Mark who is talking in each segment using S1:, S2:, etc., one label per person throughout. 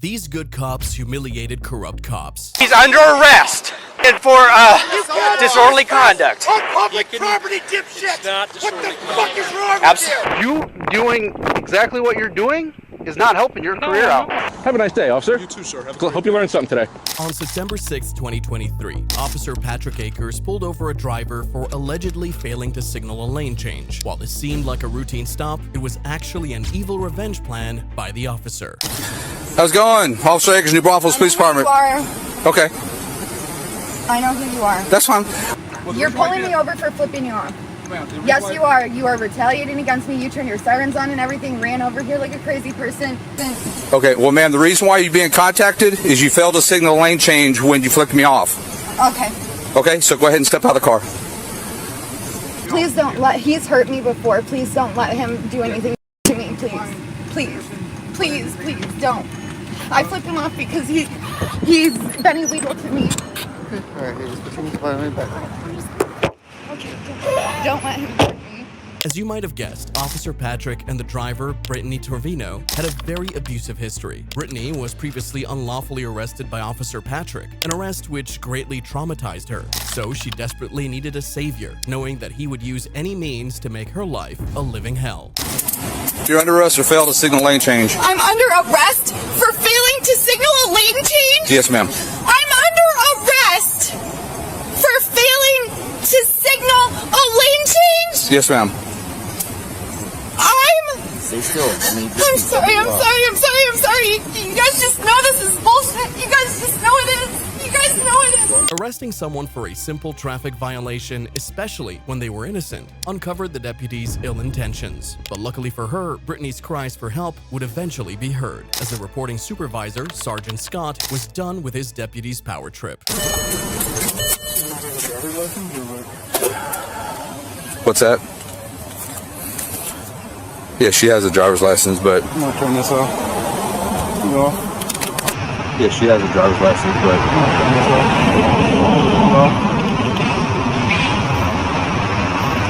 S1: These good cops humiliated corrupt cops.
S2: He's under arrest and for disorderly conduct.
S3: On public property, dipshit! What the fuck is wrong with you?
S4: You doing exactly what you're doing is not helping your career out.
S5: Have a nice day, officer.
S6: You too, sir.
S5: Hope you learned something today.
S1: On September 6, 2023, Officer Patrick Akers pulled over a driver for allegedly failing to signal a lane change. While this seemed like a routine stop, it was actually an evil revenge plan by the officer.
S7: How's it going? Officer Akers, New Braunfels Police Department. Okay.
S8: I know who you are.
S7: That's fine.
S8: You're pulling me over for flipping you off. Yes, you are. You are retaliating against me. You turned your sirens on and everything, ran over here like a crazy person.
S7: Okay, well, ma'am, the reason why you're being contacted is you failed to signal lane change when you flicked me off.
S8: Okay.
S7: Okay, so go ahead and step out of the car.
S8: Please don't let, he's hurt me before. Please don't let him do anything to me, please. Please. Please, please, don't. I flipped him off because he's been illegal to me.
S7: Alright, just put me back.
S8: Okay, don't let him hurt me.
S1: As you might have guessed, Officer Patrick and the driver, Brittany Torvino, had a very abusive history. Brittany was previously unlawfully arrested by Officer Patrick, an arrest which greatly traumatized her. So she desperately needed a savior, knowing that he would use any means to make her life a living hell.
S7: You're under arrest for failed to signal lane change.
S8: I'm under arrest for failing to signal a lane change?
S7: Yes, ma'am.
S8: I'm under arrest for failing to signal a lane change?
S7: Yes, ma'am.
S8: Stay still. I'm sorry. You guys just know this is bullshit. You guys just know it is. You guys know it is.
S1: Arresting someone for a simple traffic violation, especially when they were innocent, uncovered the deputy's ill intentions. But luckily for her, Brittany's cries for help would eventually be heard, as the reporting supervisor, Sergeant Scott, was done with his deputy's power trip.
S7: What's that? Yeah, she has a driver's license, but...
S6: I'm gonna turn this off. You off?
S7: Yeah, she has a driver's license, but...
S6: I'm gonna turn this off.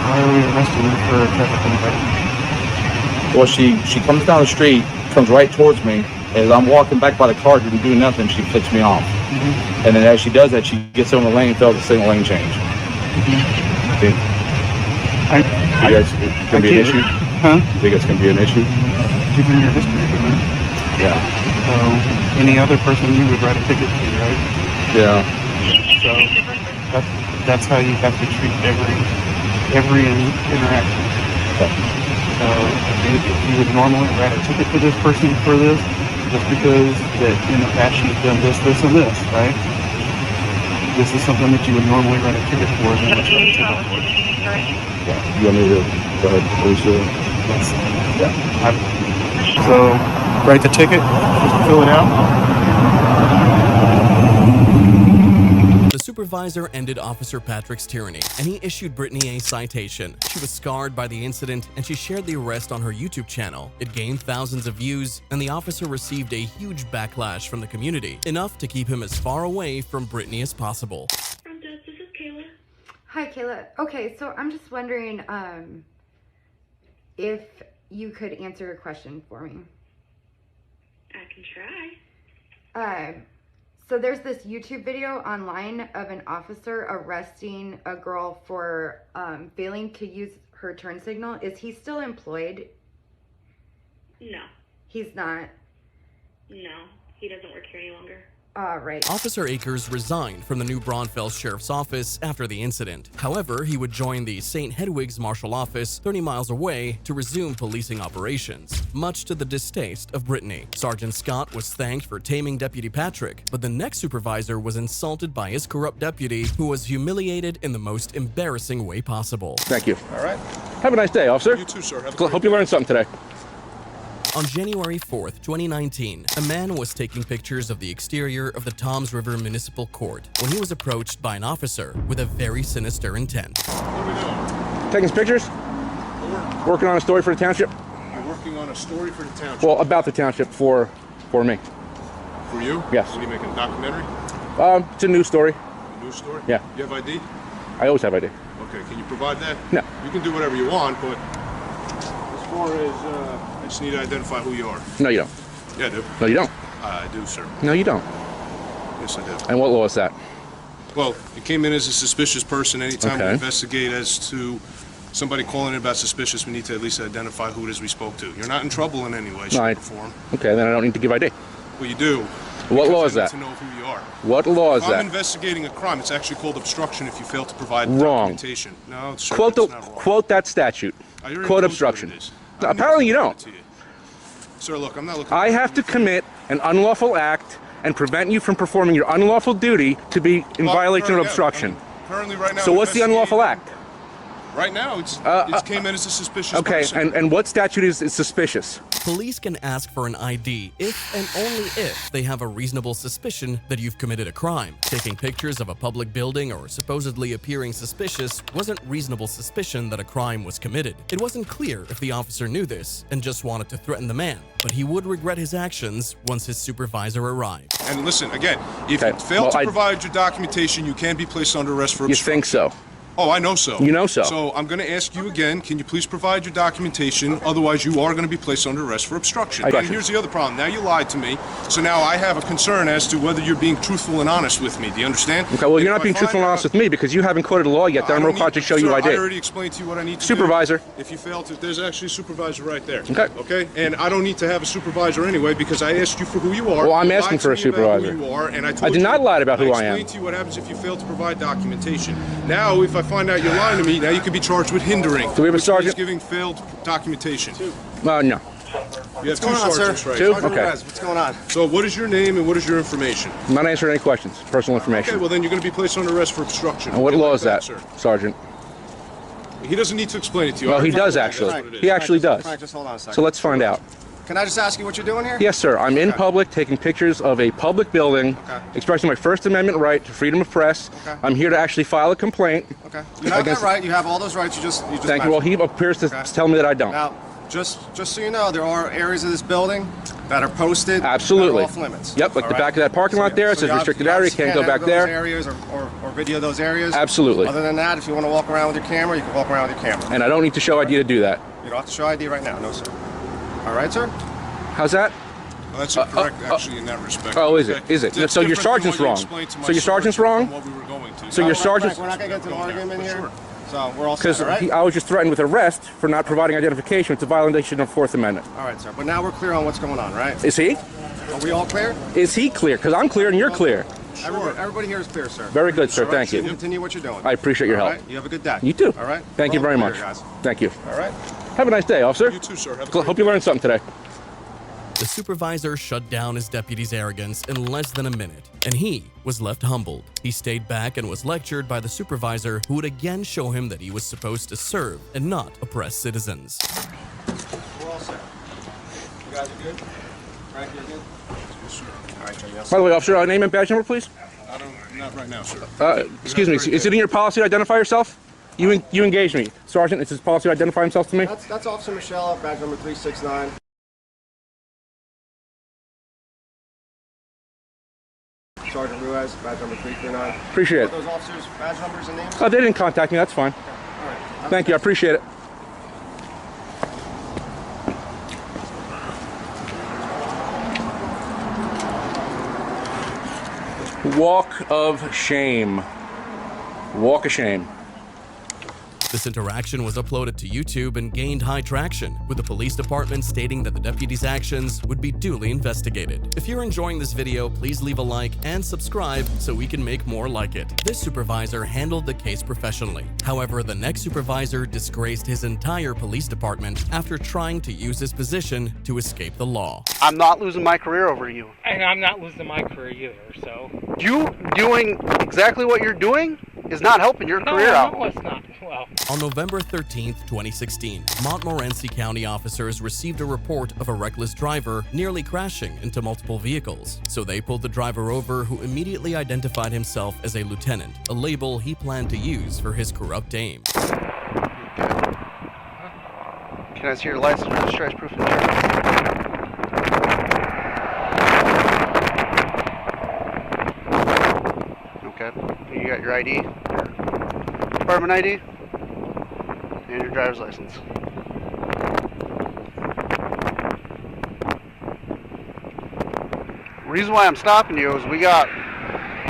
S6: Why are we arresting her for a traffic infraction?
S4: Well, she comes down the street, comes right towards me. As I'm walking back by the car, didn't do nothing, she flicks me off. And then as she does that, she gets on the lane, fails to signal lane change. Okay. You guys, it's gonna be an issue?
S6: Huh?
S4: You think it's gonna be an issue?
S6: Given your history,
S4: Yeah.
S6: so any other person you would write a ticket to, right?
S4: Yeah.
S6: So that's how you have to treat every interaction. So if you would normally write a ticket to this person for this, just because that in the past you've done this, and this, right? This is something that you would normally write a ticket for, then let's write a ticket for.
S4: Yeah. You want me to go ahead and police it?
S6: Yeah. So write the ticket, just fill it out.
S1: The supervisor ended Officer Patrick's tyranny, and he issued Brittany a citation. She was scarred by the incident, and she shared the arrest on her YouTube channel. It gained thousands of views, and the officer received a huge backlash from the community, enough to keep him as far away from Brittany as possible.
S9: This is Kayla.
S8: Hi, Kayla. Okay, so I'm just wondering if you could answer a question for me.
S9: I can try.
S8: So there's this YouTube video online of an officer arresting a girl for failing to use her turn signal. Is he still employed?
S9: No.
S8: He's not?
S9: No. He doesn't work here any longer.
S8: Right.
S1: Officer Akers resigned from the New Braunfels Sheriff's Office after the incident. However, he would join the St. Hedwig's Marshal Office 30 miles away to resume policing operations, much to the distaste of Brittany. Sergeant Scott was thanked for taming Deputy Patrick, but the next supervisor was insulted by his corrupt deputy, who was humiliated in the most embarrassing way possible.
S5: Thank you.
S6: All right.
S5: Have a nice day, officer.
S6: You too, sir.
S5: Hope you learned something today.
S1: On January 4th, 2019, a man was taking pictures of the exterior of the Toms River Municipal Court when he was approached by an officer with a very sinister intent.
S6: What are we doing?
S5: Taking some pictures? Working on a story for the township?
S6: You're working on a story for the township.
S5: Well, about the township for me.
S6: For you?
S5: Yes.
S6: What are you making, a documentary?
S5: It's a news story.
S6: A news story?
S5: Yeah.
S6: You have ID?
S5: I always have ID.
S6: Okay, can you provide that?
S5: No.
S6: You can do whatever you want, but as far as, I just need to identify who you are.
S5: No, you don't.
S6: Yeah, I do.
S5: No, you don't.
S10: I do, sir.
S5: No, you don't.
S10: Yes, I do.
S5: And what law is that?
S10: Well, you came in as a suspicious person. Anytime we
S5: Okay.
S10: investigate as to somebody calling in about suspicious, we need to at least identify who it is we spoke to. You're not in trouble in any way, shape, or form.
S5: Okay, then I don't need to give ID.
S10: Well, you do.
S5: What law is
S10: I need
S5: that?
S10: to know who you are.
S5: What law is
S10: If I'm
S5: that?
S10: investigating a crime, it's actually called obstruction if you fail to provide
S5: Wrong.
S10: documentation. No, sir,
S5: Quote
S10: that's not wrong.
S5: quote that statute.
S10: I already
S5: Quote
S10: told you
S5: obstruction.
S10: what it is.
S5: No, apparently you don't.
S10: Sir, look, I'm not looking.
S5: I have to commit an unlawful act and prevent you from performing your unlawful duty to be in violation of obstruction.
S10: Currently, right now.
S5: So what's the unlawful act?
S10: Right now, it came in as a suspicious
S5: Okay,
S10: person.
S5: and what statute is suspicious?
S1: Police can ask for an ID if and only if they have a reasonable suspicion that you've committed a crime. Taking pictures of a public building or supposedly appearing suspicious wasn't reasonable suspicion that a crime was committed. It wasn't clear if the officer knew this and just wanted to threaten the man, but he would regret his actions once his supervisor arrived.
S10: And listen, again, if you fail to provide your documentation, you can be placed under arrest for obstruction.
S5: You think so?
S10: Oh, I know so.
S5: You know so.
S10: So I'm going to ask you again, can you please provide your documentation? Otherwise, you are going to be placed under arrest for obstruction.
S5: I got
S10: And
S5: you.
S10: here's the other problem. Now you lied to me, so now I have a concern as to whether you're being truthful and honest with me. Do you understand?
S5: Okay, well, you're not being truthful and honest with me because you haven't quoted a law yet that I'm required to show you
S10: Sir,
S5: ID.
S10: I already explained to you what I need to
S5: Supervisor.
S10: do. If you fail to, there's actually a supervisor right there.
S5: Okay.
S10: Okay? And I don't need to have a supervisor anyway because I asked you for who you are.
S5: Well, I'm
S10: You
S5: asking
S10: lied
S5: for a
S10: to me about
S5: supervisor.
S10: Who you are, and I
S5: I
S10: told
S5: did not lie about who I am.
S10: I explained to you what happens if you fail to provide documentation. Now, if I find out you're lying to me, now you can be charged with hindering.
S5: Do we have a
S10: which
S5: sergeant?
S10: means giving failed documentation.
S5: No.
S10: You have
S3: What's
S10: two
S3: going on,
S10: sergeants,
S3: sir?
S10: right?
S5: Two?
S3: Sergeant
S5: Okay.
S3: Perez, what's going on?
S10: So what is your name and what is your information?
S5: I'm not answering any questions. Personal information.
S10: Okay, well then you're going to be placed under arrest for obstruction.
S5: And what
S10: Okay,
S5: law
S10: like
S5: is that,
S10: sir?
S5: Sergeant?
S10: He doesn't need to explain it to you.
S5: Well,
S10: I
S5: he
S10: already
S5: does
S10: told you
S5: actually.
S10: that's what it is.
S5: He actually does.
S3: Frank, just hold on a second.
S5: So let's find out.
S3: Can I just ask you what you're doing here?
S5: Yes, sir. I'm in public taking pictures of a public building, expressing my First Amendment right to freedom of press.
S3: Okay.
S5: I'm here to actually file a complaint.
S3: Okay. You have that right. You have all those rights. You just
S5: Thank you. Well, he appears to tell me that I don't.
S3: Now, just so you know, there are areas of this building that are posted.
S5: Absolutely.
S3: That are off limits.
S5: Yep, like
S3: All
S5: the
S3: right?
S5: back of that parking lot there. It says
S3: you
S5: restricted
S3: obviously
S5: area. Can't go back
S3: enter
S5: there.
S3: those areas or video those areas.
S5: Absolutely.
S3: Other than that, if you want to walk around with your camera, you can walk around with your camera.
S5: And I don't need to show ID to do that.
S3: You don't have to show ID right now. No, sir. All right, sir?
S5: How's that?
S10: Well, that's incorrect, actually, in that respect.
S5: Oh, is it?
S10: Okay?
S5: Is it?
S10: It's
S5: So your
S10: different than
S5: sergeant's
S10: what you
S5: wrong.
S10: explained to my
S5: So your sergeant's
S10: sergeant
S5: wrong?
S10: from what we were going to.
S5: So your sergeant's...
S3: We're not going to get into an argument here.
S10: Sure.
S3: So we're all set,
S5: Because
S3: all right?
S5: I was just threatened with arrest for not providing identification. It's a violation of Fourth Amendment.
S3: All right, sir. But now we're clear on what's going on, right?
S5: Is he?
S3: Are we all clear?
S5: Is he clear? Because I'm clear and you're clear.
S3: Everybody here is clear, sir.
S5: Very good, sir.
S3: All right,
S5: Thank
S3: so
S5: you.
S3: Continue what you're doing.
S5: I appreciate your
S3: All
S5: help.
S3: right? You have a good day.
S5: You too.
S3: All right?
S5: Thank you
S3: We're all
S5: very
S3: clear,
S5: much.
S3: guys.
S5: Thank you.
S3: All right?
S5: Have a nice day, officer.
S10: You too, sir. Have a great
S5: Hope you learned something today.
S1: The supervisor shut down his deputy's arrogance in less than a minute, and he was left humbled. He stayed back and was lectured by the supervisor, who would again show him that he was supposed to serve and not oppress citizens.
S3: We're all set. You guys are good? Frank, you're good?
S10: Yes, sir.
S3: All right, Jimmy.
S5: By the way, officer, name and badge number, please.
S10: Not right now, sir.
S5: Excuse me. Is it in your policy to identify yourself? You engaged me. Sergeant, it's his policy to identify himself to me?
S3: That's Officer Michelle, badge number 369. Sergeant Ruiz, badge number 339.
S5: Appreciate it.
S3: Those officers' badge numbers and names?
S5: Oh, they didn't contact me. That's fine.
S3: All right.
S5: Thank you. I appreciate it. Walk of shame. Walk of shame.
S1: This interaction was uploaded to YouTube and gained high traction, with the police department stating that the deputy's actions would be duly investigated. If you're enjoying this video, please leave a like and subscribe so we can make more like it. This supervisor handled the case professionally. However, the next supervisor disgraced his entire police department after trying to use his position to escape the law.
S2: I'm not losing my career over you.
S11: And I'm not losing my career either, so...
S2: You doing exactly what you're doing is not helping your career out.
S11: No, it's not. Well...
S1: On November 13th, 2016, Montmorency County officers received a report of a reckless driver nearly crashing into multiple vehicles. So they pulled the driver over, who immediately identified himself as a lieutenant, a label he planned to use for his corrupt aim.
S2: Can I see your license, registration, proof of insurance? Okay. You got your ID? Your department ID? And your driver's license. reason why I'm stopping you is we got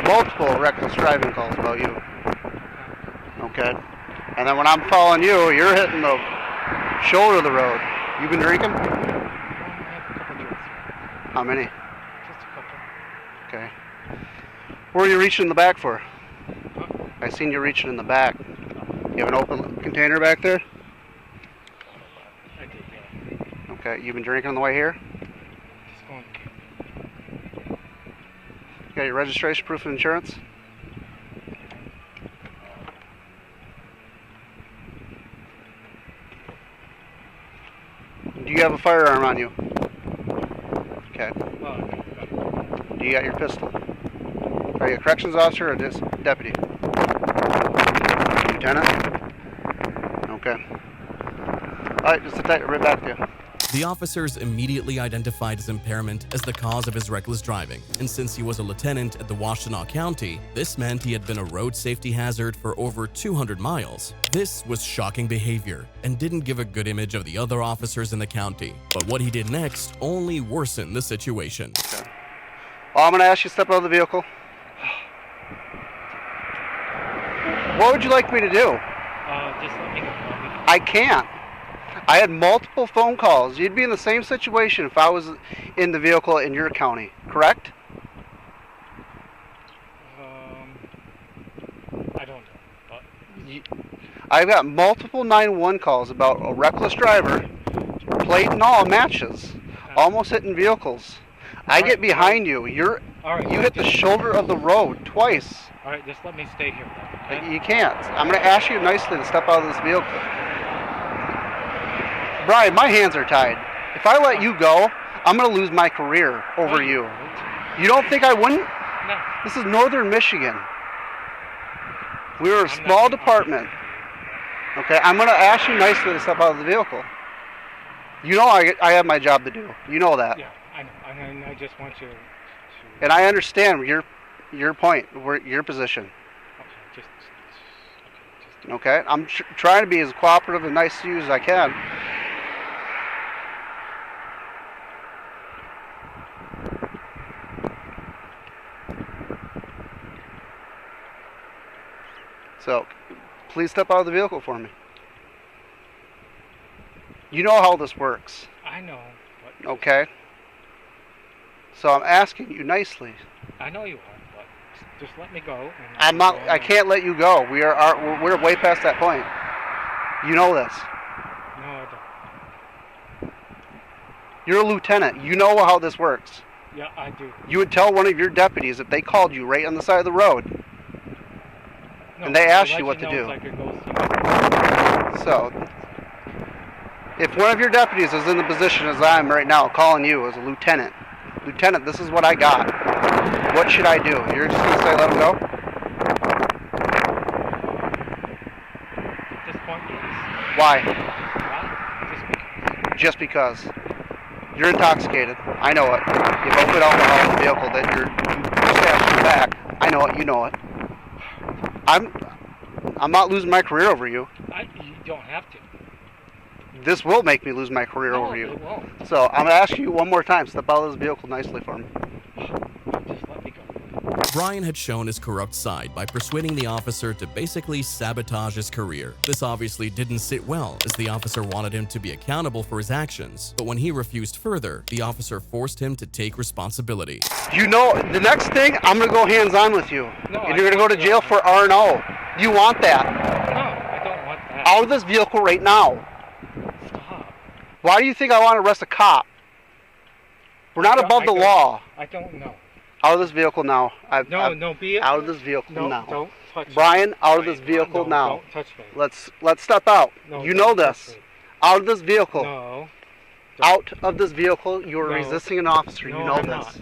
S2: multiple reckless driving calls about you. Okay? And then when I'm following you, you're hitting the shoulder of the road. You been drinking? How many?
S11: Just a couple.
S2: Okay. Where are you reaching in the back for? I seen you reaching in the back. You have an open container back there?
S11: I did, yeah.
S2: Okay. You been drinking on the way here?
S11: Just going.
S2: You got your registration, proof of insurance? Do you have a firearm on you? Okay. Do you got your pistol? Are you a corrections officer or just deputy? Lieutenant? Okay. Alright, just right back to you.
S1: The officers immediately identified his impairment as the cause of his reckless driving, and since he was a lieutenant at the Washtenaw County, this meant he had been a road safety hazard for over 200 miles. This was shocking behavior and didn't give a good image of the other officers in the county, but what he did next only worsened the situation.
S2: Okay. Well, I'm going to ask you to step out of the vehicle. What would you like me to do?
S11: Just let me go.
S2: I can't. I had multiple phone calls. You'd be in the same situation if I was in the vehicle in your county, correct?
S11: I don't know. But
S2: I've got multiple 911 calls about a reckless driver, plate and all matches, almost hitting vehicles. I get behind you. You hit the shoulder of the road twice.
S11: All right, just let me stay here. Okay?
S2: You can't. I'm going to ask you nicely to step out of this vehicle. Brian, my hands are tied. If I let you go, I'm going to lose my career over you. You don't think I wouldn't?
S11: No.
S2: This is northern Michigan. We're a small department. Okay, I'm going to ask you nicely to step out of the vehicle. You know I have my job to do. You know that.
S11: Yeah, I know. And I just want you to...
S2: And I understand your point, your position. Okay, I'm trying to be as cooperative and nice to you as I can. So, please step out of the vehicle for me. You know how this works.
S11: I know. But
S2: okay? So I'm asking you nicely.
S11: I know you are, but just let me go.
S2: I'm not. I can't let you go. We're way past that point. You know this.
S11: No, I don't.
S2: You're a lieutenant. You know how this works.
S11: Yeah, I do.
S2: You would tell one of your deputies if they called you right on the side of the road.
S11: No,
S2: and they asked you what to do. So, if one of your deputies is in the position as I am right now, calling you as a lieutenant, Lieutenant, this is what I got. What should I do? You're just going to say let him go?
S11: At this point, yes.
S2: Why?
S11: Why?
S2: Just because. You're intoxicated. I know it. You've opened alcohol in the vehicle that you stabbed in the back. I know it. You know it. I'm not losing my career over you.
S11: You don't have to.
S2: This will make me lose my career over you.
S11: It won't.
S2: So I'm going to ask you one more time. Step out of this vehicle nicely for me.
S11: Just let me go.
S1: Brian had shown his corrupt side by persuading the officer to basically sabotage his career. This obviously didn't sit well, as the officer wanted him to be accountable for his actions. But when he refused further, the officer forced him to take responsibility.
S2: You know, the next thing, I'm going to go hands-on with you.
S11: No,
S2: and you're going to go to jail for R&O. You want that?
S11: No, I don't want that.
S2: Out of this vehicle right now.
S11: Stop.
S2: Why do you think I want to arrest a cop? We're not above the law.
S11: I don't know.
S2: Out of this vehicle now.
S11: No, be it.
S2: Out of this vehicle now.
S11: Don't touch
S2: Brian,
S11: me.
S2: out of this vehicle now.
S11: Don't touch me.
S2: Let's step out.
S11: No,
S2: you know this. Out of this vehicle.
S11: No.
S2: Out of this vehicle. You are resisting an officer.
S11: No,
S2: you know
S11: I'm
S2: this.
S11: Not.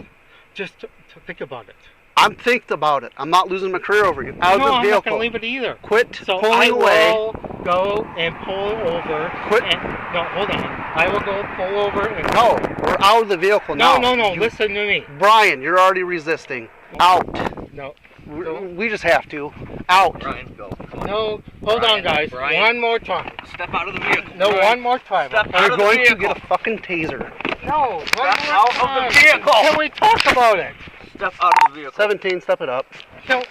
S11: Just to think about it.
S2: I'm thinking about it. I'm not losing my career over you. Out of this
S11: I'm
S2: vehicle.
S11: not going to leave it either.
S2: Quit
S11: so
S2: pulling
S11: I
S2: away.
S11: will go and pull over.
S2: Quit.
S11: No, hold on. I will go pull over and...
S2: No, we're out of the vehicle now.
S11: No, listen to me.
S2: Brian, you're already resisting. Out.
S11: No.
S2: We just have to. Out.
S3: Brian, go.
S11: No, hold on, guys.
S3: Brian.
S11: One more time.
S3: Step out of the vehicle.
S11: No, one more time.
S3: Step out
S2: You're
S3: of the
S2: going
S3: vehicle.
S2: to get a fucking taser.
S11: No,
S3: Step out of the vehicle.
S11: Can we talk about it?
S3: Step out of the vehicle.
S2: 17, step it up.
S11: Can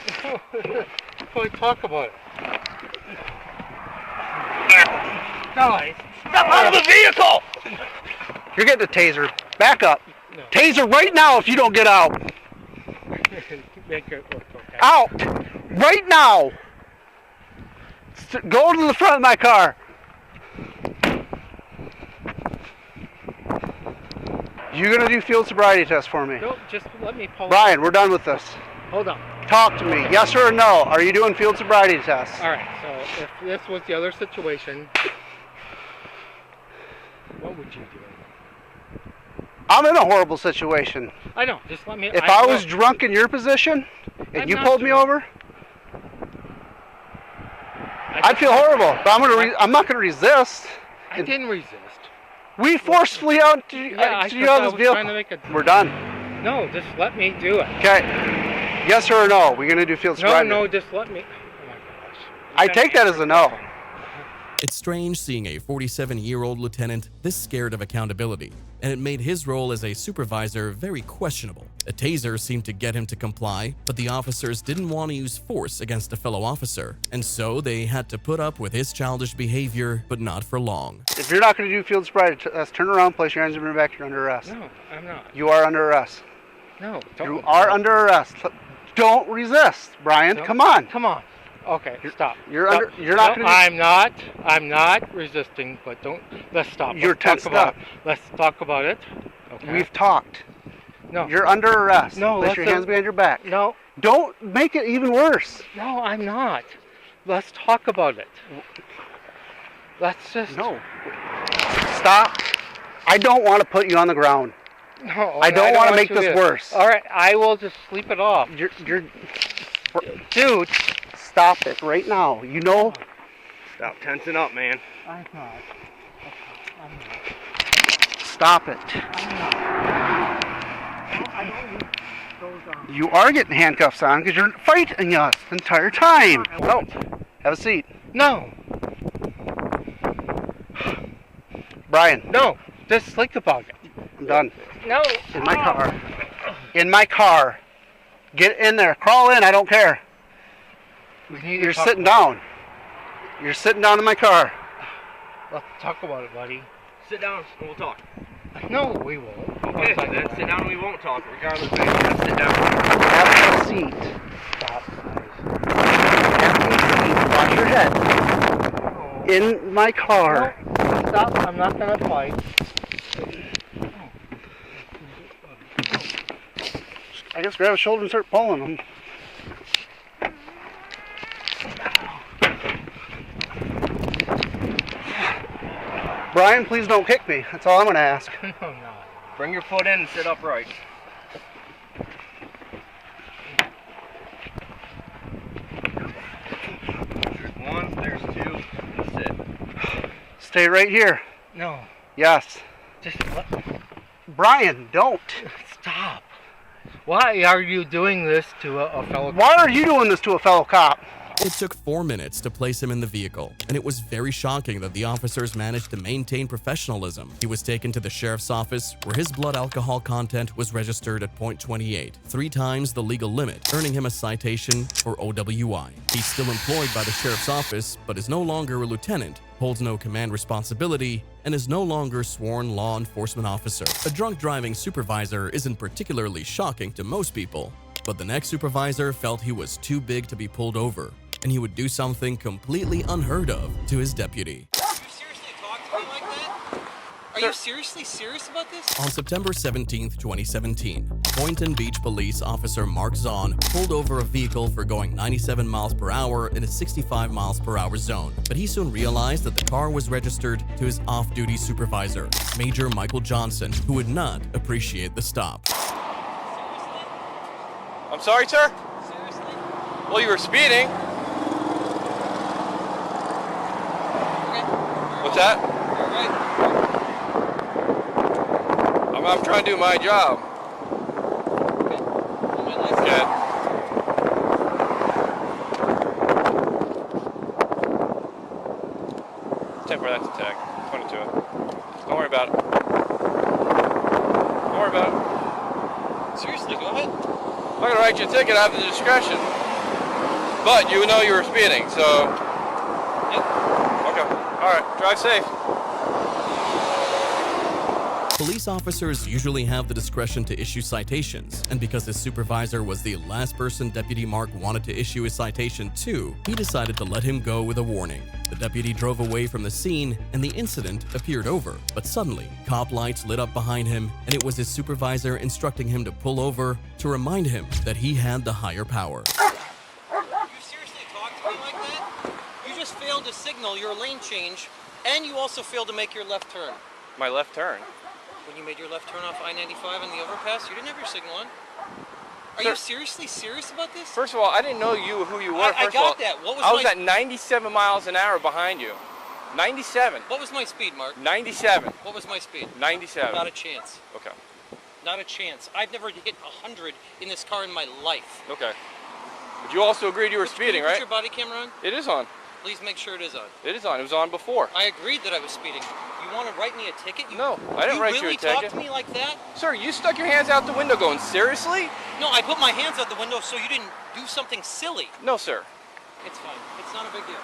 S11: we talk about it? Guys,
S3: Step out of the vehicle.
S2: You're getting a taser. Back up.
S11: No.
S2: Taser right now if you don't get out.
S11: Make it work, okay?
S2: Out. Right now. Go to the front of my car. You're going to do field sobriety test for me.
S11: No, just let me pull.
S2: Brian, we're done with this.
S11: Hold on.
S2: Talk to me. Yes or no? Are you doing field sobriety tests?
S11: All right. So if this was the other situation, what would you do?
S2: I'm in a horrible situation.
S11: I know. Just let me.
S2: If I was drunk in your position and
S11: I'm
S2: you
S11: not
S2: pulled me
S11: drunk.
S2: over, I'd feel horrible. But I'm not going to resist.
S11: I didn't resist.
S2: We forcefully out to you out of this vehicle. We're done.
S11: No, just let me do it.
S2: Okay. Yes or no? We're going to do field sobriety.
S11: No, just let me. Oh my gosh.
S2: I take that as a no.
S1: It's strange seeing a 47-year-old lieutenant this scared of accountability, and it made his role as a supervisor very questionable. A taser seemed to get him to comply, but the officers didn't want to use force against a fellow officer, and so they had to put up with his childish behavior, but not for long.
S2: If you're not going to do field sobriety test, turn around, place your hands behind your back, you're under arrest.
S11: No, I'm not.
S2: You are under arrest.
S11: No,
S2: You are under arrest. Don't resist, Brian.
S11: No.
S2: Come on.
S11: Come on. Okay, stop.
S2: You're
S11: Stop.
S2: under. You're not
S11: No,
S2: going to.
S11: I'm not resisting, but don't. Let's stop.
S2: You're
S11: Let's talk
S2: tensed
S11: about
S2: up.
S11: it. Let's talk about it. Okay.
S2: We've talked.
S11: No.
S2: You're under arrest.
S11: No,
S2: Place your hands behind your back.
S11: No.
S2: Don't make it even worse.
S11: No, I'm not. Let's talk about it. Let's just.
S2: No. Stop. I don't want to put you on the ground.
S11: No.
S2: I don't want to make this worse.
S11: All right, I will just sleep it off.
S2: Dude, stop it right now. You know.
S3: Stop tensing up, man.
S11: I'm not. I'm not.
S2: Stop it.
S11: I don't need those on.
S2: You are getting handcuffs on because you're fighting us the entire time. No. Have a seat.
S11: No.
S2: Brian.
S11: No. Just think about it.
S2: I'm done.
S11: No.
S2: In my car. In my car. Get in there. Crawl in. I don't care. You're sitting down. You're sitting down in my car.
S11: Let's talk about it, buddy.
S3: Sit down and we'll talk.
S11: No, we won't.
S3: Okay, then sit down and we won't talk, regardless. Sit down.
S2: Have a seat.
S11: Stop, guys.
S2: Have a seat. Watch your head. In my car.
S11: No, stop. I'm not gonna fight.
S2: I just grab a shoulder and start pulling them. Brian, please don't kick me. That's all I'm going to ask.
S11: No, no.
S3: Bring your foot in and sit upright. There's one, there's two, and sit.
S2: Stay right here.
S11: No.
S2: Yes.
S11: Just let.
S2: Brian, don't.
S11: Stop. Why are you doing this to a fellow cop?
S2: Why are you doing this to a fellow cop?
S1: It took 4 minutes to place him in the vehicle, and it was very shocking that the officers managed to maintain professionalism. He was taken to the sheriff's office, where his blood alcohol content was registered at .28, 3 times the legal limit, earning him a citation for OWI. He's still employed by the sheriff's office, but is no longer a lieutenant, holds no command responsibility, and is no longer a sworn law enforcement officer. A drunk driving supervisor isn't particularly shocking to most people, but the next supervisor felt he was too big to be pulled over, and he would do something completely unheard of to his deputy.
S12: Are you seriously talking to me like that? Are you seriously serious about this?
S1: On September 17, 2017, Boynton Beach Police Officer Mark Zahn pulled over a vehicle for going 97 miles per hour in a 65 miles per hour zone, but he soon realized that the car was registered to his off-duty supervisor, Major Michael Johnson, who would not appreciate the stop.
S13: I'm sorry, sir?
S12: Seriously?
S13: Well, you were speeding.
S12: Okay.
S13: What's that?
S12: You're right.
S13: I'm trying to do my job.
S12: Okay. On my license.
S13: Okay. Temper, that's a tag. 22. Don't worry about it. I'm gonna write you a ticket. I have the discretion. But you know you were speeding, so. Yep. Okay. All right. Drive safe.
S1: Police officers usually have the discretion to issue citations, and because his supervisor was the last person Deputy Mark wanted to issue a citation to, he decided to let him go with a warning. The deputy drove away from the scene, and the incident appeared over. But suddenly, cop lights lit up behind him, and it was his supervisor instructing him to pull over to remind him that he had the higher power.
S12: You seriously talk to me like that? You just failed to signal your lane change, and you also failed to make your left turn.
S13: My left turn.
S12: When you made your left turn off I-95 on the overpass, you didn't have your signal on. Are you seriously serious about this?
S13: First of all, I didn't know who you were.
S12: I got that. What was
S13: I was at 97 miles an hour behind you. 97.
S12: What was my speed, Mark?
S13: 97.
S12: What was my speed?
S13: 97.
S12: Not a chance.
S13: Okay.
S12: Not a chance. I've never hit 100 in this car in my life.
S13: Okay. But you also agreed you were speeding, right?
S12: Is your body camera on?
S13: It is on.
S12: Please make sure it is on.
S13: It is on. It was on before.
S12: I agreed that I was speeding. You want to write me a ticket?
S13: No, I didn't write you a ticket.
S12: You really talk to me like that?
S13: Sir, you stuck your hands out the window going, seriously?
S12: No, I put my hands out the window so you didn't do something silly.
S13: No, sir.
S12: It's fine. It's not a big deal.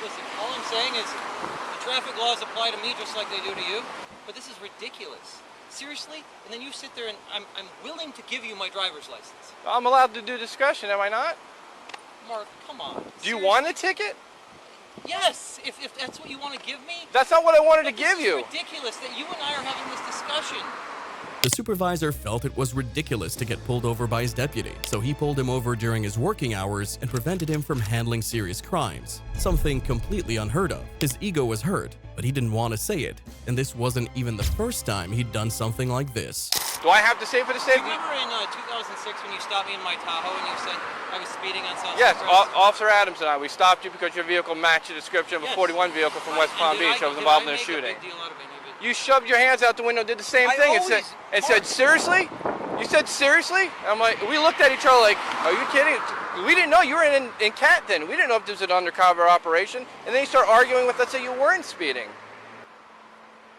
S12: Listen, all I'm saying is the traffic laws apply to me just like they do to you. But this is ridiculous. Seriously? And then you sit there and I'm willing to give you my driver's license.
S13: I'm allowed to do discussion, am I not?
S12: Mark, come on.
S13: Do you want a ticket?
S12: Yes, if that's what you want to give me.
S13: That's not what I wanted to give you.
S12: It's ridiculous that you and I are having this discussion.
S1: The supervisor felt it was ridiculous to get pulled over by his deputy, so he pulled him over during his working hours and prevented him from handling serious crimes, something completely unheard of. His ego was hurt, but he didn't want to say it, and this wasn't even the first time he'd done something like this.
S13: Do I have to say for the safety?
S12: Remember in 2006 when you stopped me in my Tahoe and you said I was speeding on South
S13: Yes,
S12: Express?
S13: Officer Adams and I, we stopped you because your vehicle matched the description of a 41 vehicle from West Palm Beach that was involved in a shooting. You shoved your hands out the window, did the same thing, and said, seriously? You said, seriously? I'm like, we looked at each other like, are you kidding? We didn't know you were in Cat then. We didn't know if this was an undercover operation. And then you start arguing with us that you weren't speeding.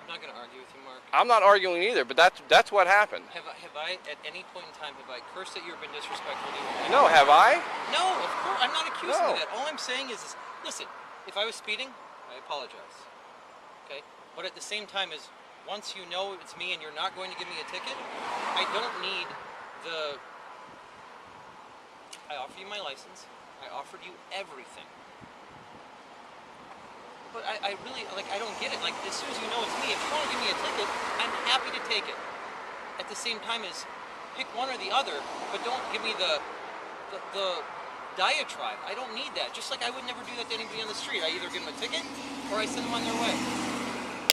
S12: I'm not going to argue with you, Mark.
S13: I'm not arguing either, but that's what happened.
S12: Have I, at any point in time, have I cursed at you or been disrespectful to you?
S13: No, have I?
S12: No, of course. I'm not accusing you of that. All I'm saying is, listen, if I was speeding, I apologize. Okay? But at the same time, once you know it's me and you're not going to give me a ticket, I don't need I offered you my license. I offered you everything. But I really, I don't get it. Like, as soon as you know it's me, if you want to give me a ticket, I'm happy to take it. At the same time as pick one or the other, but don't give me the diatribe. I don't need that. Just like I would never do that to anybody on the street. I either give them a ticket or I send them on their way.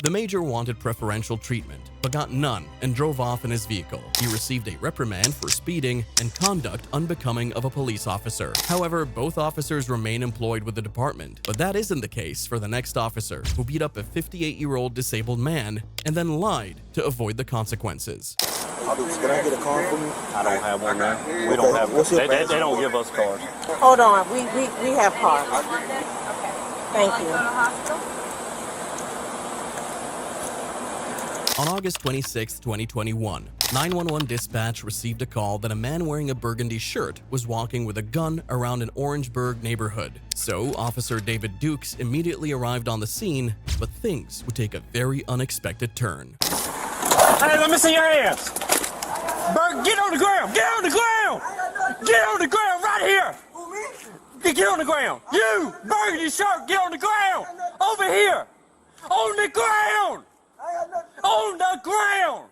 S1: The major wanted preferential treatment, but got none and drove off in his vehicle. He received a reprimand for speeding and conduct unbecoming of a police officer. However, both officers remain employed with the department, but that isn't the case for the next officer, who beat up a 58-year-old disabled man and then lied to avoid the consequences.
S14: Can I get a card from you? I don't have one now. We don't have one. They don't give us cards.
S15: Hold on. We have cards. Thank you.
S1: On August 26, 2021, 911 dispatch received a call that a man wearing a burgundy shirt was walking with a gun around an Orangeburg neighborhood. So, Officer David Dukes immediately arrived on the scene, but things would take a very unexpected turn.
S3: Hey, let me see your hands. Berg, get on the ground. Get on the ground. Get on the ground right here. Get on the ground. You, burgundy shirt, get on the ground. Over here. On the ground. On the ground!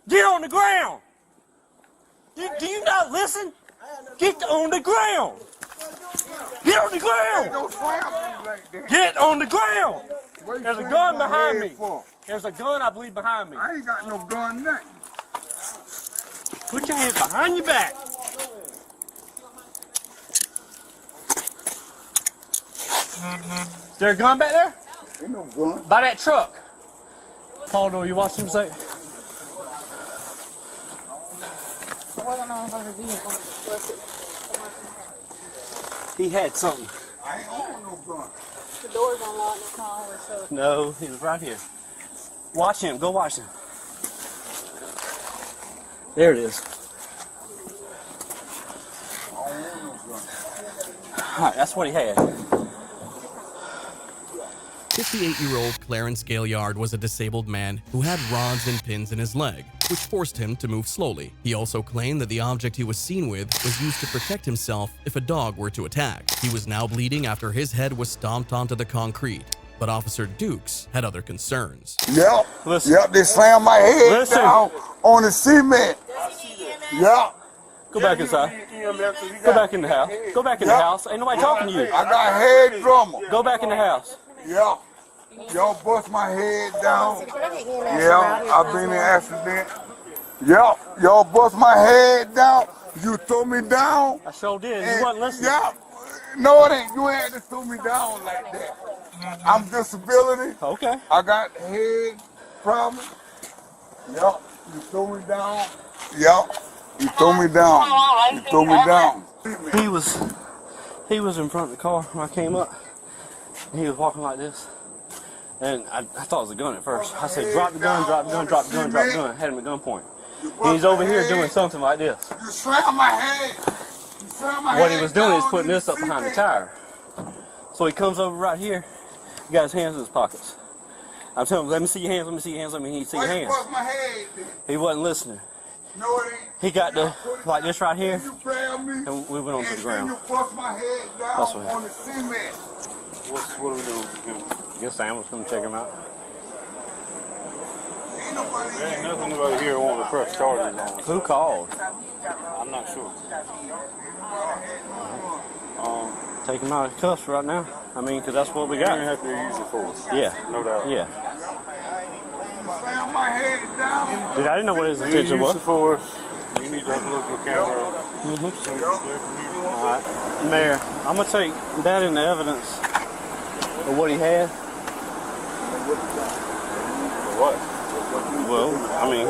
S3: Get on the ground! Do you not listen? Get on the ground! Get on the ground! Get on the ground! There's a gun behind me. There's a gun, I believe, behind me. I ain't got no gun, nothing. Put your hands behind your back. Is there a gun back there? Ain't no gun. By that truck. Paul, do you watch him say? He had something. I ain't got no gun. The door's unlocked in the car, so. No, he was right here. Watch him. Go watch him. There it is.
S14: Alright, that's what he had.
S1: 58-year-old Clarence Gaillard was a disabled man who had rods and pins in his leg, which forced him to move slowly. He also claimed that the object he was seen with was used to protect himself if a dog were to attack. He was now bleeding after his head was stomped onto the concrete, but Officer Dukes had other concerns.
S16: Yep, yep, they slammed my head down on the cement. Yep.
S14: Go back inside. Go back in the house. Go back in the house. Ain't nobody talking to you.
S16: I got head trauma.
S14: Go back in the house.
S16: Yep. Y'all bust my head down. Yeah, I've been in an accident. Yep, y'all bust my head down. You threw me down.
S14: I sure did. You wasn't listening.
S16: Yep. No, it ain't. You ain't to throw me down like that. I'm disability.
S14: Okay.
S16: I got head problem. Yep. You threw me down. Yep. You threw me down. You threw me down.
S14: He was in front of the car when I came up. And he was walking like this. And I thought it was a gun at first. I said, drop the gun, drop the gun, drop the gun, drop the gun. Had him at gunpoint. And he's over here doing something like this.
S16: You slammed my head. You slammed my head.
S14: What he was doing is putting this up behind the tire. So he comes over right here. He got his hands in his pockets. I'm telling him, let me see your hands, let me see your hands, let me see your hands. He wasn't listening.
S16: No, it ain't.
S14: He got the, like this right here,
S16: You grabbed me.
S14: and we went onto the ground.
S16: You bust my head down
S14: That's what
S16: on the cement.
S14: What are we doing? I guess Sam was going to check him out.
S6: There ain't nothing about here wanting to press charges on.
S14: Who called?
S6: I'm not sure.
S14: Take him out of cuffs right now. I mean, because that's what we got.
S6: You're going to have to use it for us.
S14: Yeah.
S6: No doubt.
S14: Yeah.
S16: Slam my head down.
S14: Dude, I didn't know what his intention was.
S6: Use it for us. You need to have a look at the camera.
S14: All right. Mayor, I'm going to take that into evidence of what he had.
S6: What?
S14: Well, I mean,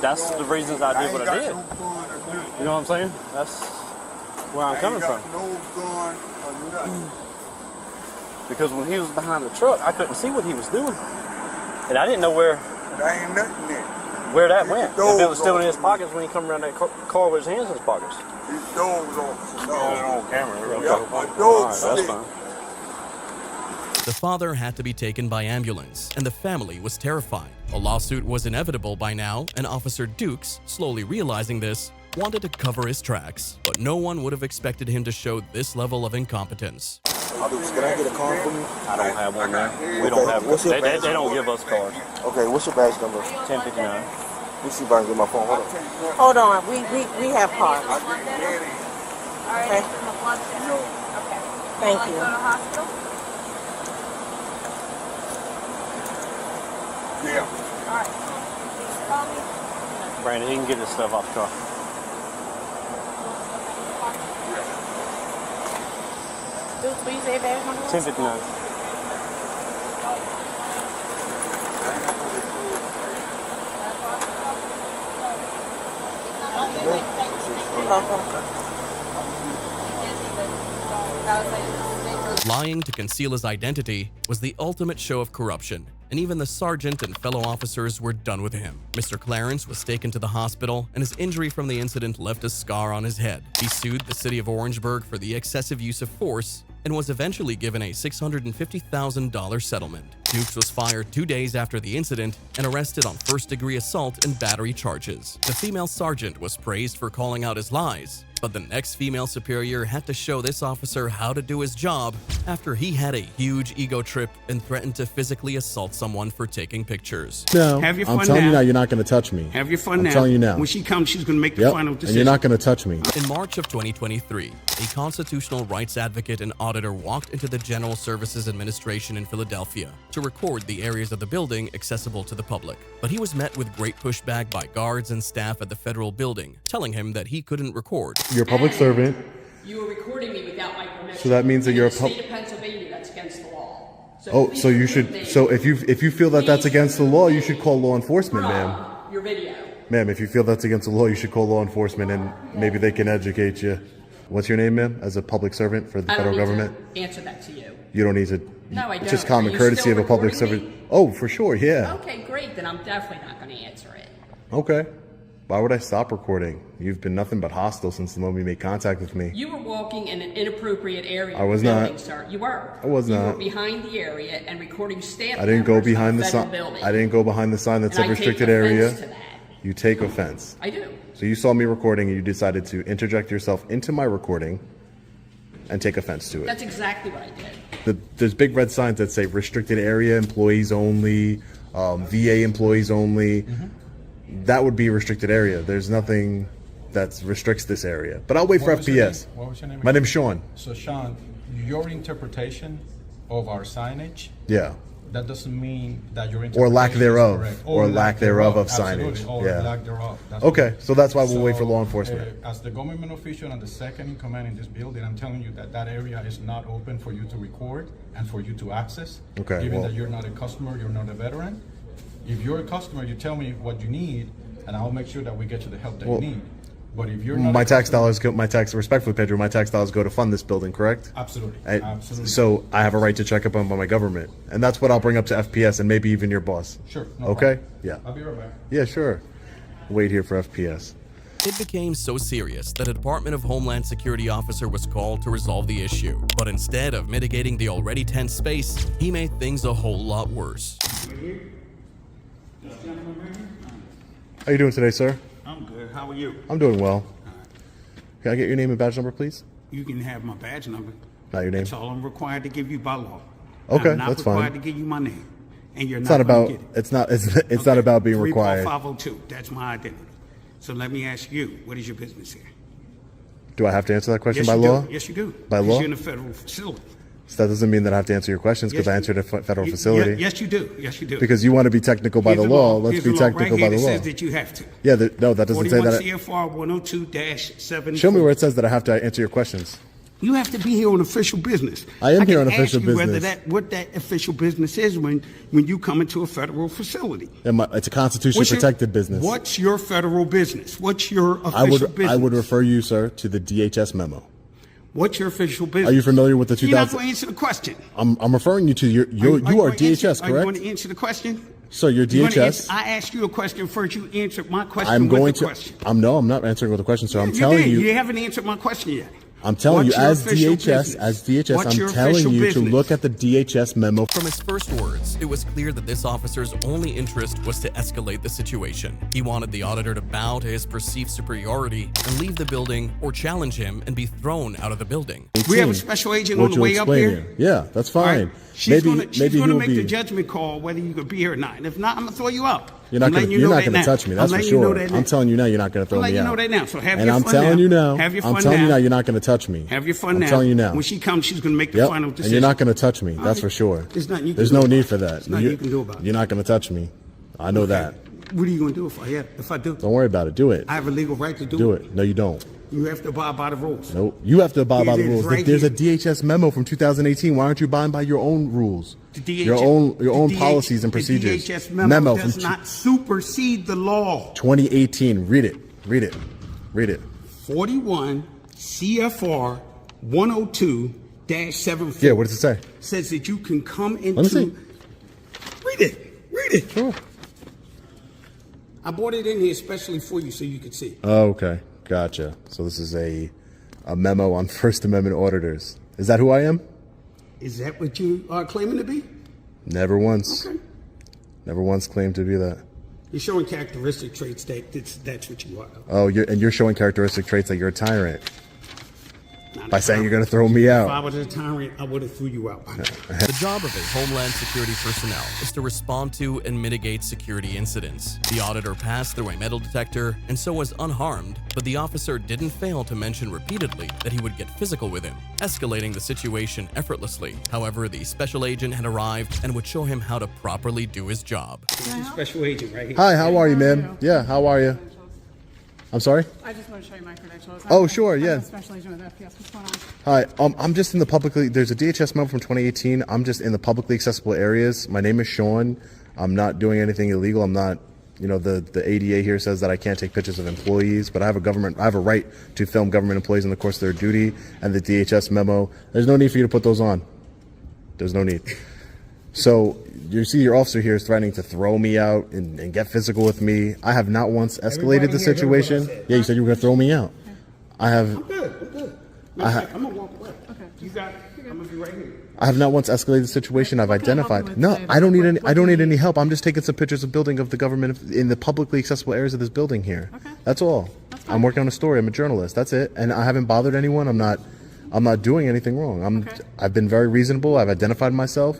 S14: that's the reasons I did what I did. You know what I'm saying? That's where I'm coming from. Because when he was behind the truck, I couldn't see what he was doing. And I didn't know where that went. If it was still in his pockets when he come around that car with his hands in his pockets.
S6: On camera.
S14: All right, that's fine.
S1: The father had to be taken by ambulance, and the family was terrified. A lawsuit was inevitable by now, and Officer Dukes, slowly realizing this, wanted to cover his tracks. But no one would have expected him to show this level of incompetence.
S17: Can I get a card from you?
S14: I don't have one, man. We don't have one. They don't give us cards.
S17: Okay, what's your badge number?
S14: 1059.
S17: Let me see if I can get my phone.
S15: Hold on. We have cards. Okay. Thank you.
S16: Yeah.
S14: Brandon, he can get this stuff off the car.
S15: Dude, please say badge number.
S14: 1059.
S1: Lying to conceal his identity was the ultimate show of corruption, and even the sergeant and fellow officers were done with him. Mr. Clarence was taken to the hospital, and his injury from the incident left a scar on his head. He sued the city of Orangeburg for the excessive use of force and was eventually given a $650,000 settlement. Dukes was fired 2 days after the incident and arrested on first-degree assault and battery charges. The female sergeant was praised for calling out his lies, but the next female superior had to show this officer how to do his job after he had a huge ego trip and threatened to physically assault someone for taking pictures.
S18: No,
S19: have your fun
S18: I'm telling you
S19: now.
S18: now, you're not going to touch me.
S19: Have your fun
S18: I'm
S19: now.
S18: telling you now.
S19: When she comes, she's going to make the final decision.
S18: And you're not going to touch me.
S1: In March of 2023, a constitutional rights advocate and auditor walked into the General Services Administration in Philadelphia to record the areas of the building accessible to the public. But he was met with great pushback by guards and staff at the federal building, telling him that he couldn't record.
S18: You're a public servant.
S20: You were recording me without my permission.
S18: So that means that you're a
S20: state of Pennsylvania, that's against the law.
S18: So you should. So if you feel that that's against the law, you should call law enforcement, ma'am.
S20: Your video.
S18: Ma'am, if you feel that's against the law, you should call law enforcement, and maybe they can educate you. What's your name, ma'am? As a public servant for the federal government?
S20: I don't need to answer that to you.
S18: You don't need to.
S20: No, I don't.
S18: It's just common courtesy of a public servant. Oh, for sure, yeah.
S20: Okay, great. Then I'm definitely not going to answer it.
S18: Okay. Why would I stop recording? You've been nothing but hostile since the moment you made contact with me.
S20: You were walking in an inappropriate area.
S18: I was
S20: of the building,
S18: not.
S20: Sir. You were.
S18: I was
S20: You
S18: not.
S20: were behind the area and recording staff
S18: I didn't go
S20: members
S18: behind
S20: of
S18: the
S20: federal
S18: sign.
S20: building.
S18: I didn't go behind the sign that
S20: And
S18: said
S20: I take
S18: restricted
S20: offense
S18: area.
S20: to that.
S18: You take offense.
S20: I do.
S18: So you saw me recording and you decided to interject yourself into my recording and take offense to it.
S20: That's exactly what I did.
S18: There's big red signs that say restricted area, employees only, VA employees only. That would be restricted area. There's nothing that restricts this area. But I'll wait for FPS.
S19: What was your name?
S18: My name's Sean.
S19: So Sean, your interpretation of our signage,
S18: Yeah.
S19: that doesn't mean that your
S18: Or lack
S19: interpretation
S18: thereof.
S19: is correct.
S18: Or lack thereof of
S19: Absolutely.
S18: signage.
S19: Or
S18: Yeah.
S19: lack thereof. That's
S18: Okay,
S19: what-
S18: so that's why we'll wait for law enforcement.
S19: As the government official and the second in command in this building, I'm telling you that that area is not open for you to record and for you to access.
S18: Okay,
S19: Given
S18: well-
S19: that you're not a customer, you're not a veteran. If you're a customer, you tell me what you need, and I'll make sure that we get you the help that
S18: Well,
S19: you need. But if you're not
S18: My
S19: a
S18: tax
S19: customer-
S18: dollars go, respectfully, Pedro, my tax dollars go to fund this building, correct?
S19: Absolutely. Absolutely.
S18: So I have a right to check up on my government. And that's what I'll bring up to FPS and maybe even your boss.
S19: Sure. No
S18: Okay?
S19: problem.
S18: Yeah.
S19: I'll be right back.
S18: Yeah, sure. Wait here for FPS.
S1: It became so serious that a Department of Homeland Security officer was called to resolve the issue. But instead of mitigating the already tense space, he made things a whole lot worse.
S18: How you doing today, sir?
S21: I'm good. How are you?
S18: I'm doing well. Can I get your name and badge number, please?
S21: You can have my badge number.
S18: Not your name.
S21: That's all I'm required to give you by law.
S18: Okay,
S21: I'm not
S18: that's fine.
S21: required to give you my name, and you're
S18: It's
S21: not
S18: not
S21: gonna
S18: about.
S21: get it.
S18: It's not. It's not about being required.
S21: 34502. That's my identity. So let me ask you, what is your business here?
S18: Do I have to answer that question
S21: Yes,
S18: by
S21: you
S18: law?
S21: do. Yes, you do.
S18: By
S21: Because
S18: law?
S21: You're in a federal facility.
S18: So that doesn't mean that I have to answer your questions because
S21: Yes,
S18: I answered a federal
S21: You-
S18: facility.
S21: Yes, you do. Yes, you do.
S18: Because you want to be technical by
S21: Here's
S18: the law. Let's
S21: Here's
S18: be
S21: the law
S18: technical
S21: right
S18: by
S21: here
S18: the
S21: that
S18: law.
S21: says that you have to.
S18: Yeah, no, that doesn't say
S21: 41
S18: that.
S21: CFR 102-7.
S18: Show me where it says that I have to answer your questions.
S21: You have to be here on official business.
S18: I am here
S21: can
S18: on official
S21: ask you whether
S18: business.
S21: what that official business is when you come into a federal facility.
S18: It's a constitutionally protected business.
S21: What's your federal business? What's your official business?
S18: I would refer you, sir, to the DHS memo.
S21: What's your official business?
S18: Are you familiar with the
S21: You're not
S18: 2000?
S21: going to answer the question.
S18: I'm referring you to you are
S21: going to
S18: DHS,
S21: answer, Are you
S18: correct?
S21: going to answer the question?
S18: So you're
S21: You're gonna
S18: DHS.
S21: answer- I asked you a question first. You answered my question
S18: I'm
S21: with
S18: going
S21: the
S18: to.
S21: question.
S18: I'm not answering with a question, sir. I'm
S21: You
S18: telling
S21: did.
S18: you.
S21: You haven't answered my question yet.
S18: I'm telling
S21: What's
S18: you,
S21: your
S18: as
S21: official
S18: DHS,
S21: business? What's
S18: I'm
S21: your
S18: telling
S21: official
S18: you to
S21: business?
S18: look at the DHS memo.
S1: From his first words, it was clear that this officer's only interest was to escalate the situation. He wanted the auditor to bow to his perceived superiority and leave the building or challenge him and be thrown out of the building.
S21: We have a special agent on
S18: Won't
S21: the
S18: you
S21: way up
S18: explain
S21: here.
S18: it? Yeah, that's
S21: All
S18: fine.
S21: right? She's
S18: maybe
S21: going to
S18: he'll
S21: make the
S18: be.
S21: judgment call whether you could be here or not. And if not, I'm going to throw you up.
S18: You're not going to touch me. That's for sure. I'm telling you now, you're not going to throw
S21: I'm
S18: me
S21: letting
S18: out.
S21: you know that now. So have
S18: and
S21: your
S18: I'm
S21: fun
S18: telling
S21: now.
S18: you now.
S21: Have your
S18: I'm
S21: fun
S18: telling you
S21: now.
S18: now, you're not going to touch me.
S21: Have your fun
S18: I'm
S21: now.
S18: telling you now.
S21: When she comes, she's going to make the
S18: Yep.
S21: final
S18: And
S21: decision.
S18: you're not going to touch me. That's
S21: right.
S18: for sure.
S21: There's nothing you can
S18: There's
S21: do
S18: no
S21: about
S18: need
S21: it.
S18: for that.
S21: There's nothing you can do about it.
S18: You're not going to touch me. I know that.
S21: What are you going to do if I do?
S18: Don't worry about it. Do it.
S21: I have a legal right to
S18: Do it. No, you don't.
S21: You have to abide by the rules.
S18: Nope. You have to abide by the
S21: It is
S18: rules.
S21: right
S18: There's
S21: here.
S18: a DHS memo from 2018. Why aren't you abiding by your own rules? Your own policies and procedures.
S21: The DHS memo does
S18: from
S21: not supersede the law.
S18: 2018. Read it. Read it. Read it.
S21: 41 CFR 102-74.
S18: Yeah, what does it say?
S21: Says that you can come into.
S18: Let me see.
S21: Read it. Read it.
S18: Sure.
S21: I brought it in here especially for you so you could see.
S18: Oh, okay. Gotcha. So this is a memo on First Amendment auditors. Is that who I am?
S21: Is that what you are claiming to be?
S18: Never once.
S21: Okay.
S18: Never once claimed to be that.
S21: You're showing characteristic traits that's what you are.
S18: Oh, you're showing characteristic traits that you're a tyrant. By saying you're going to throw me out.
S21: If I was a tyrant, I would have threw you out.
S1: The job of a Homeland Security personnel is to respond to and mitigate security incidents. The auditor passed through a metal detector and so was unharmed, but the officer didn't fail to mention repeatedly that he would get physical with him, escalating the situation effortlessly. However, the special agent had arrived and would show him how to properly do his job.
S21: Special agent right here.
S18: Hi, how are you, ma'am? Yeah, how are you? I'm sorry?
S22: I just want to show you my credentials.
S18: Oh, sure,
S22: I'm
S18: yeah.
S22: a special agent with FPS. What's going on?
S18: Hi, I'm just in the publicly, there's a DHS memo from 2018. I'm just in the publicly accessible areas. My name is Sean. I'm not doing anything illegal. I'm not, the ADA here says that I can't take pictures of employees, but I have a right to film government employees in the course of their duty, and the DHS memo, there's no need for you to put those on. There's no need. So you see your officer here is threatening to throw me out and get physical with me. I have not once escalated the situation. Yeah, you said you were going to throw me out. I have.
S21: I'm good. I'm gonna walk away. Okay. You got it. I'm gonna be right here.
S18: I have not once escalated the situation. I've identified. No, I don't need any. I don't need any help. I'm just taking some pictures of building of the government in the publicly accessible areas of this building here. Okay. That's all. I'm working on a story. I'm a journalist. That's it. And I haven't bothered anyone. I'm not doing anything wrong. I've been very reasonable. I've identified myself.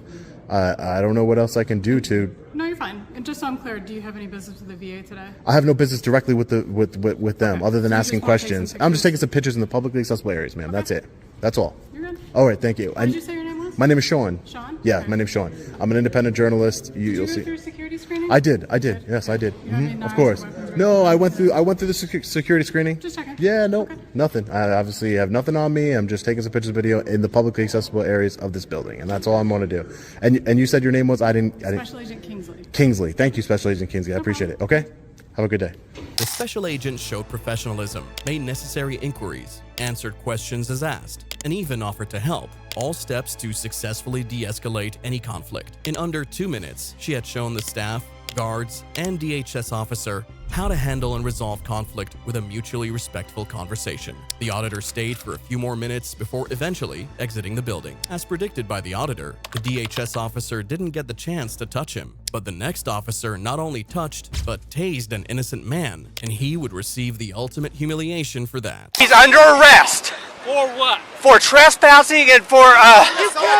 S18: I don't know what else I can do to.
S22: No, you're fine. And just so I'm clear, do you have any business with the VA today?
S18: I have no business directly with them, other than asking questions. I'm just taking some pictures in the publicly accessible areas, ma'am. That's it. That's all.
S22: You're good.
S18: All right, thank you.
S22: What did you say your name was?
S18: My name is Sean.
S22: Sean?
S18: Yeah, my name's Sean. I'm an independent journalist.
S22: You'll
S18: You'll
S22: see.
S18: see.
S22: Through security screening?
S18: I did. Yes, I did. Of course. No, I went through the security screening.
S22: Just checking.
S18: Yeah, no, nothing. I obviously have nothing on me. I'm just taking some pictures, video in the publicly accessible areas of this building, and that's all I'm going to do. And you said your name was? I didn't.
S22: Special Agent Kingsley.
S18: Kingsley. Thank you, Special Agent Kingsley. I appreciate it. Okay. Have a good day.
S1: The special agent showed professionalism, made necessary inquiries, answered questions as asked, and even offered to help. All steps to successfully de-escalate any conflict. In under 2 minutes, she had shown the staff, guards, and DHS officer how to handle and resolve conflict with a mutually respectful conversation. The auditor stayed for a few more minutes before eventually exiting the building. As predicted by the auditor, the DHS officer didn't get the chance to touch him, but the next officer not only touched, but tased an innocent man, and he would receive the ultimate humiliation for that.
S13: He's under arrest.
S12: For what?
S13: For trespassing and for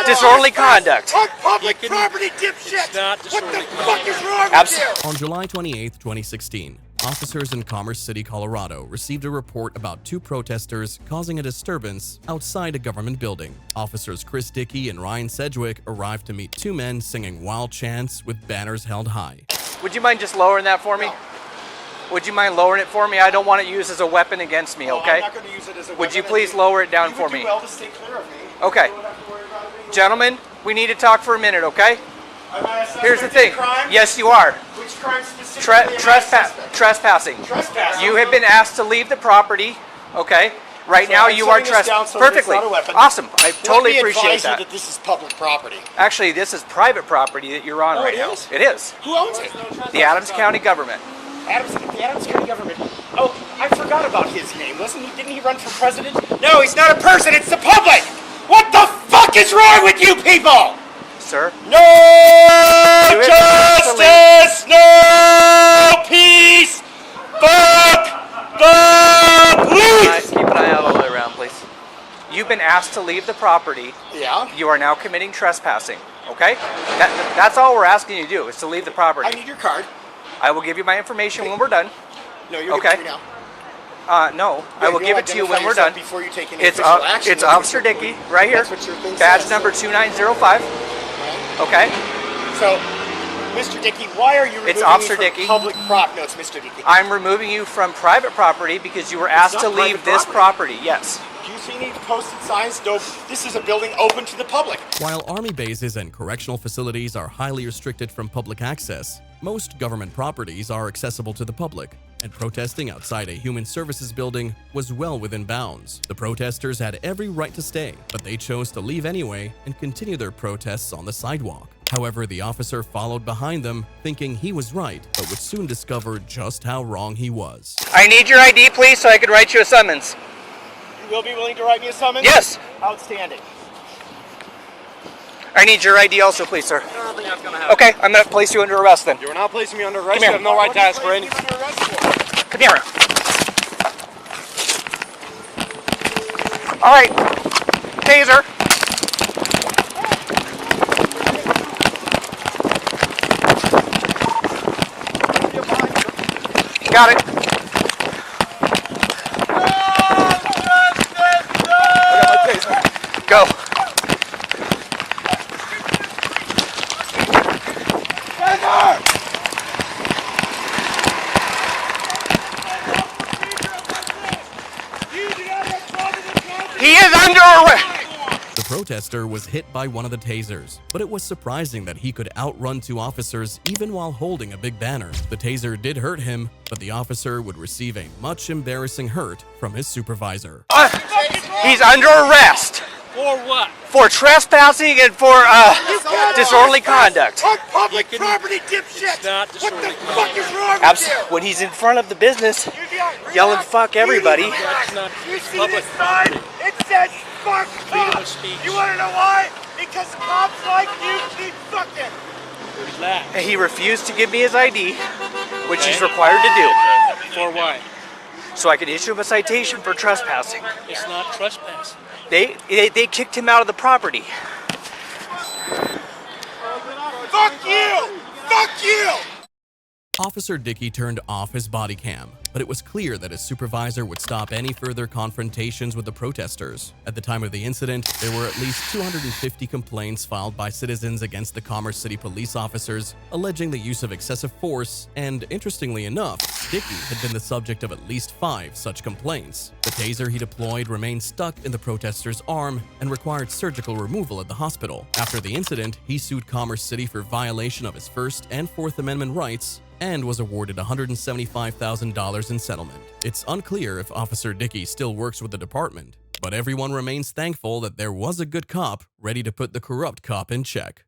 S13: disorderly conduct.
S3: On public property, dipshit! What the fuck is wrong with you?
S1: On July 28, 2016, officers in Commerce City, Colorado received a report about 2 protesters causing a disturbance outside a government building. Officers Chris Dickey and Ryan Sedgwick arrived to meet 2 men singing wild chants with banners held high.
S13: Would you mind just lowering that for me? Would you mind lowering it for me? I don't want it used as a weapon against me, okay?
S3: I'm not going to use it as a weapon.
S13: Would you please lower it down for me?
S3: You would do well to stay clear of me.
S13: Okay. Gentlemen, we need to talk for a minute, okay? Here's the thing. Yes, you are.
S3: Which crime specifically?
S13: Trespassing. You have been asked to leave the property, okay? Right now you are trespassing. Perfectly. Awesome. I totally appreciate that.
S3: That this is public property.
S13: Actually, this is private property that you're on right now. It is.
S3: Who owns it?
S13: The Adams County government.
S3: The Adams County government. Oh, I forgot about his name. Didn't he run for president? No, he's not a person. It's the public. What the fuck is wrong with you people?
S13: Sir?
S3: No justice, no peace. Fuck the police.
S13: Keep an eye out all the way around, please. You've been asked to leave the property.
S3: Yeah.
S13: You are now committing trespassing. Okay? That's all we're asking you to do is to leave the property.
S3: I need your card.
S13: I will give you my information when we're done.
S3: No, you're giving it to me now.
S13: No, I will give it to you when we're done.
S3: Before you take any official action.
S13: It's Officer Dickey, right here. Badge number 2905. Okay.
S3: So, Mr. Dickey, why are you removing me from public prop? No, it's Mr. Dickey.
S13: I'm removing you from private property because you were asked to leave this property. Yes.
S3: Do you see any posted signs? No, this is a building open to the public.
S1: While army bases and correctional facilities are highly restricted from public access, most government properties are accessible to the public, and protesting outside a human services building was well within bounds. The protesters had every right to stay, but they chose to leave anyway and continue their protests on the sidewalk. However, the officer followed behind them, thinking he was right, but would soon discover just how wrong he was.
S13: I need your ID, please, so I can write you a summons.
S3: You will be willing to write me a summons?
S13: Yes.
S3: Outstanding.
S13: I need your ID also, please, sir.
S3: I don't think that's going to happen.
S13: Okay, I'm going to place you under arrest then.
S3: You are not placing me under arrest.
S13: Come here.
S3: You have no right to ask for any.
S13: Come here. All right. Taser. Got it. Go. He is under arrest.
S1: The protester was hit by one of the tasers, but it was surprising that he could outrun 2 officers even while holding a big banner. The taser did hurt him, but the officer would receive a much embarrassing hurt from his supervisor.
S13: He's under arrest.
S12: For what?
S4: for trespassing and for disorderly conduct.
S3: On public property, dipshit! What the fuck is wrong with you?
S4: When he's in front of the business, yelling "fuck everybody."
S3: You see this sign? It says "fuck cops." You want to know why? Because cops like you keep fucking.
S4: And he refused to give me his ID, which he's required to do.
S7: For what?
S4: So I could issue him a citation for trespassing.
S7: It's not trespassing.
S4: They kicked him out of the property.
S3: Fuck you! Fuck you!
S1: Officer Dickey turned off his body cam, but it was clear that his supervisor would stop any further confrontations with the protesters. At the time of the incident, there were at least 250 complaints filed by citizens against the Commerce City police officers, alleging the use of excessive force, and interestingly enough, Dickey had been the subject of at least 5 such complaints. The taser he deployed remained stuck in the protester's arm and required surgical removal at the hospital. After the incident, he sued Commerce City for violation of his First and Fourth Amendment rights and was awarded $175,000 in settlement. It's unclear if Officer Dickey still works with the department, but everyone remains thankful that there was a good cop ready to put the corrupt cop in check.